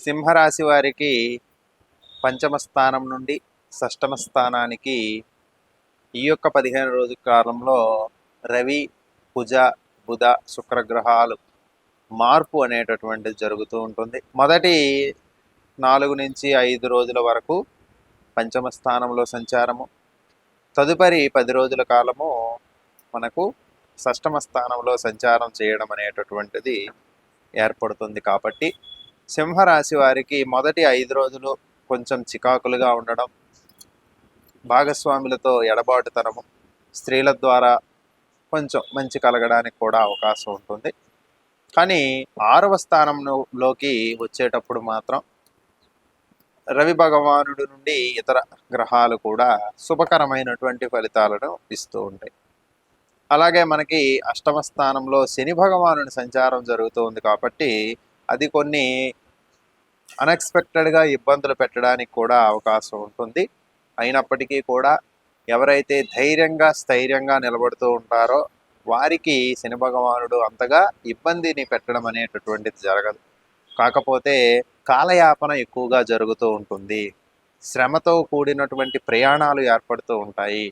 సింహరాశి వారికి పంచమ స్థానం నుండి షష్టమ స్థానానికి ఈ యొక్క 15 రోజుల కాలంలో రవి, కుజ, బుధ, శుక్రగ్రహాలు మార్పు అనేటటువంటిది జరుగుతూ ఉంటుంది. మొదటి 4 నుంచి 5 రోజుల వరకు పంచమ స్థానంలో సంచారము, తదుపరి 10 రోజుల కాలము మనకు షష్టమ స్థానంలో సంచారం చేయడం అనేటటువంటిది ఏర్పడుతుంది. కాబట్టి సింహరాశి వారికి మొదటి 5 రోజులు కొంచెం చికాకులుగా ఉండడం, భాగస్వాములతో ఎడబాటుతనము, స్త్రీల ద్వారా కొంచెం మంచి కలగడానికి కూడా అవకాశం ఉంటుంది. కానీ 6వ స్థానంలోకి వచ్చేటప్పుడు మాత్రం రవి భగవానుడి నుండి ఇతర గ్రహాలు కూడా శుభకరమైనటువంటి ఫలితాలను ఇస్తూ ఉంటాయి. అలాగే మనకి అష్టమ స్థానంలో శని భగవానుడి సంచారం జరుగుతుంది కాబట్టి అది కొన్ని అన్ఎక్స్పెక్టెడ్గా ఇబ్బందులు పెట్టడానికి కూడా అవకాశం ఉంటుంది. అయినప్పటికీ కూడా ఎవరైతే ధైర్యంగా స్థైర్యంగా నిలబడుతూ ఉంటారో వారికి శని భగవానుడు అంతగా ఇబ్బందిని పెట్టడం అనేటటువంటిది జరగదు. కాకపోతే కాలయాపన ఎక్కువగా జరుగుతూ ఉంటుంది, శ్రమతో కూడినటువంటి ప్రయాణాలు ఏర్పడుతూ ఉంటాయి.